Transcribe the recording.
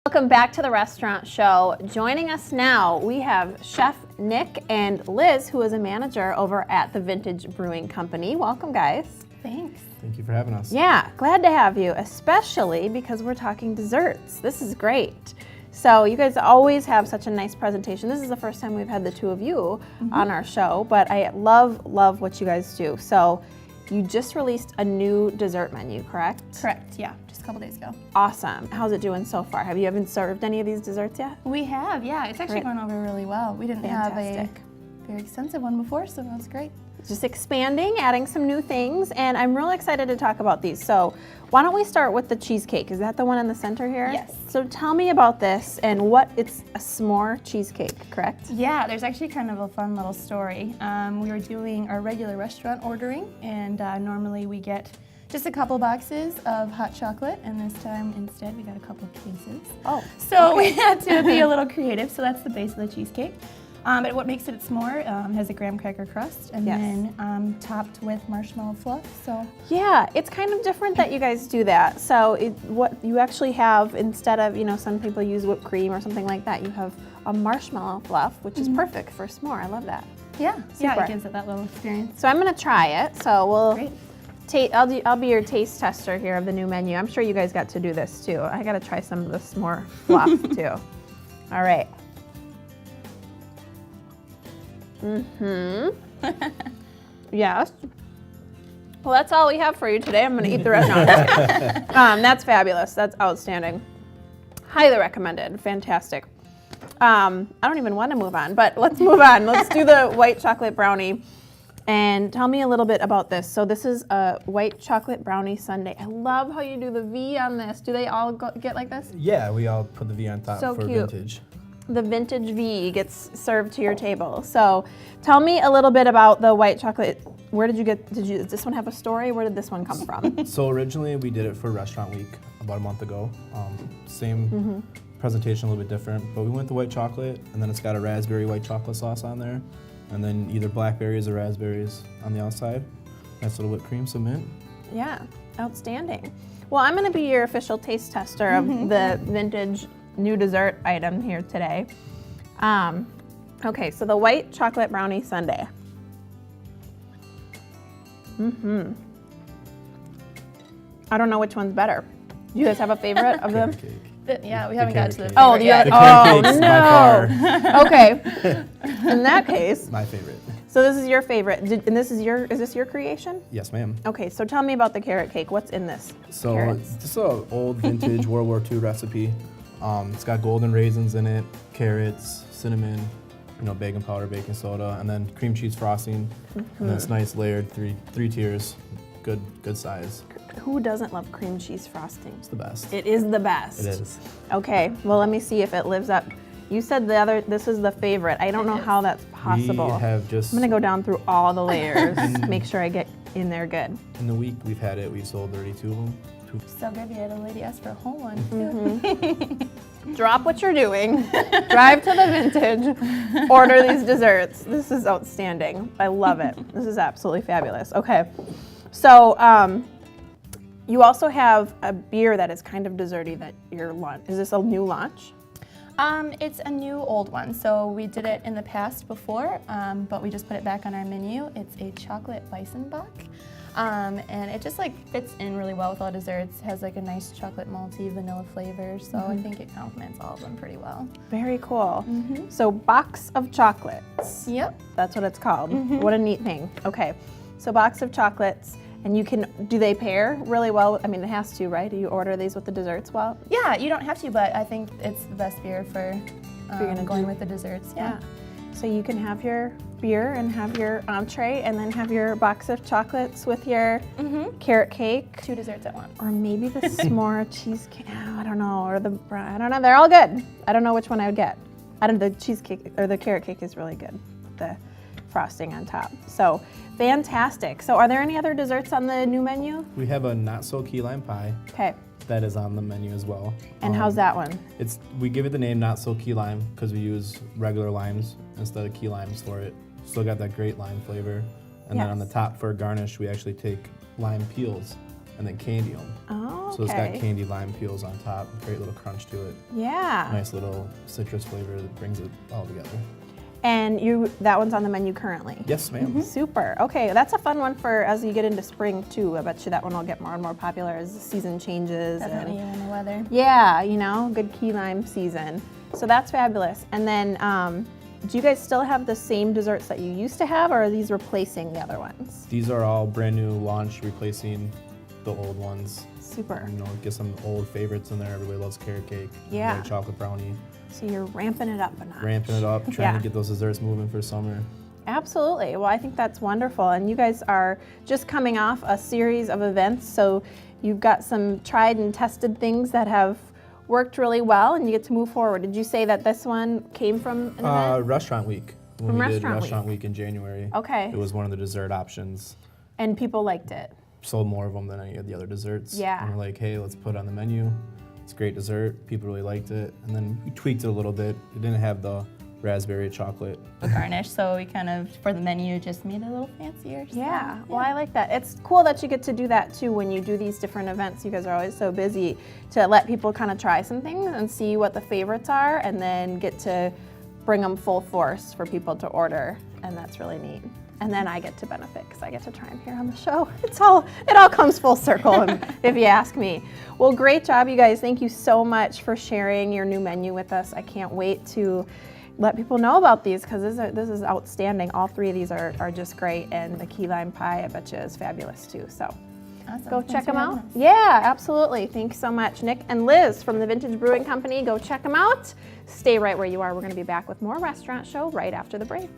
Welcome back to the restaurant show. Joining us now, we have Chef Nick and Liz, who is a manager over at the Vintage Brewing Company. Welcome, guys. Thanks. Thank you for having us. Yeah, glad to have you, especially because we're talking desserts. This is great. So you guys always have such a nice presentation. This is the first time we've had the two of you on our show, but I love what you guys do. So you just released a new dessert menu, correct? Correct, yeah, just a couple days ago. Awesome. How's it doing so far? Have you even served any of these desserts yet? We have, yeah. It's actually going over really well. We didn't have a Fantastic. very extensive one before, so that's great. Just expanding, adding some new things, and I'm really excited to talk about these. So why don't we start with the cheesecake? Is that the one in the center here? Yes. So tell me about this and it's a s'more cheesecake, correct? Yeah, there's actually kind of a fun little story. We were doing our regular restaurant ordering, and normally we get just a couple boxes of hot chocolate, and this time instead we got a couple cases. Oh, So we had to be a little creative, so that's the base of the cheesecake. But what makes it s'more has a graham cracker crust, and then topped with marshmallow fluff. So yeah, it's kind of different that you guys do that. So what you actually have, instead of, some people use whipped cream or something like that, you have a marshmallow fluff, which is perfect for s'more. I love that. yeah, Super. it gives it that little experience. So I'm gonna try it. So we'll. Great. I'll be your taste tester here of the new menu. I'm sure you guys got to do this too. I gotta try some of the s'more fluff too. All right. Yes. Well, that's all we have for you today. I'm gonna eat the rest now. That's fabulous. That's outstanding. Highly recommended. Fantastic. I don't even want to move on, but let's move on. Let's do the white chocolate brownie. And tell me a little bit about this. So this is a white chocolate brownie sundae. I love how you do the V on this. Do they all get like this? Yeah, we all put the V on top So for cute. vintage. The vintage V gets served to your table. So tell me a little bit about the white chocolate. Where did you does this one have a story? Where did this one come from? So originally we did it for Restaurant Week about a month ago. Same presentation, a little bit different, but we went to white chocolate, and then it's got a raspberry white chocolate sauce on there, and then either blackberries or raspberries on the outside. Nice little whipped cream, some mint. Yeah, outstanding. Well, I'm gonna be your official taste tester of the vintage new dessert item here today. Okay, so the white chocolate brownie sundae. I don't know which one's better. Do you guys have a favorite of them? Cake. Yeah, we haven't got to the carrot Oh, favorite yeah. yet. The carrot cake's no. by far Okay. In that case, my favorite. so this is your favorite. And is this your creation? Yes, ma'am. Okay, so tell me about the carrot cake. What's in this? So Carrots. this is an old vintage World War II recipe. It's got golden raisins in it, carrots, cinnamon, baking powder, baking soda, and then cream cheese frosting. And then it's nice layered, three tiers, good size. Who doesn't love cream cheese frosting? It's the best. It is the best. It is. Okay, well, let me see if it lives up. You said this is the favorite. I don't know how that's possible. We have just I'm gonna go down through all the layers, make sure I get in there good. in the week we've had it. We've sold 32 of them. So good, we had a lady ask for a whole one, too. Drop what you're doing, drive to the vintage, order these desserts. This is outstanding. I love it. This is absolutely fabulous. Okay, so you also have a beer that is kind of desserty that you're launch. Is this a new launch? It's a new old one. So we did it in the past before, but we just put it back on our menu. It's a chocolate Weissenbach. And it just fits in really well with all desserts. It has a nice chocolate malty vanilla flavor, so I think it complements all of them pretty well. Very cool. So box of chocolates. Yep. That's what it's called. What a neat thing. Okay, so box of chocolates, and do they pair really well? I mean, it has to, right? Do you order these with the desserts well? Yeah, you don't have to, but I think it's the best beer for going with the desserts. Yeah. So you can have your beer and have your entree, and then have your box of chocolates with your carrot cake. 2 desserts at once. Or maybe the s'more cheesecake. I don't know. Or I don't know. They're all good. I don't know which one I would get. The cheesecake or the carrot cake is really good with the frosting on top. So fantastic. So are there any other desserts on the new menu? We have a not so key lime pie Okay. that is on the menu as well. And how's that one? We give it the name not so key lime because we use regular limes instead of key limes for it. Still got that great lime flavor. And then on the Yes. top for garnish, we actually take lime peels and then candy them. Oh, okay. So it's got candy lime peels on top, great little crunch to it. Yeah. Nice little citrus flavor that brings it all together. And that one's on the menu currently? Yes, ma'am. Super. Okay, that's a fun one for as you get into spring too. I bet you that one will get more and more popular as the season changes. Definitely in the weather. Yeah, you know, good key lime season. So that's fabulous. And then, do you guys still have the same desserts that you used to have, or are these replacing the other ones? These are all brand new launch, replacing the old ones. Super. You know, get some old favorites in there. Everybody loves carrot cake, Yeah. white chocolate brownie. So you're ramping it up a notch. Ramping it up, trying Yeah. to get those desserts moving for summer. Absolutely. Well, I think that's wonderful. And you guys are just coming off a series of events, so you've got some tried and tested things that have worked really well, and you get to move forward. Did you say that this one came from an event? Restaurant Week. When From we Restaurant did Week. Restaurant Week in January. Okay. It was one of the dessert options. And people liked it. Sold more of them than any of the other desserts. Yeah. And we're like, hey, let's put it on the menu. It's a great dessert. People really liked it. And then we tweaked it a little bit. It didn't have the raspberry chocolate. Garnish, so we kind of, for the menu, just made it a little fancier. So, Yeah, well, I like that. It's cool that you get to do that too when you do these different events. You guys are always so busy to let people kind of try some things and see what the favorites are, and then get to bring them full force for people to order, and that's really neat. And then I get to benefit because I get to try them here on the show. It all comes full circle, if you ask me. Well, great job, you guys. Thank you so much for sharing your new menu with us. I can't wait to let people know about these because this is outstanding. All three of these are just great, and the key lime pie, I bet you, is fabulous too. So Awesome. go Thanks check for them having out. us. Yeah, absolutely. Thanks so much, Nick and Liz from the Vintage Brewing Company. Go check them out. Stay right where you are. We're going to be back with more Restaurant Show right after the break.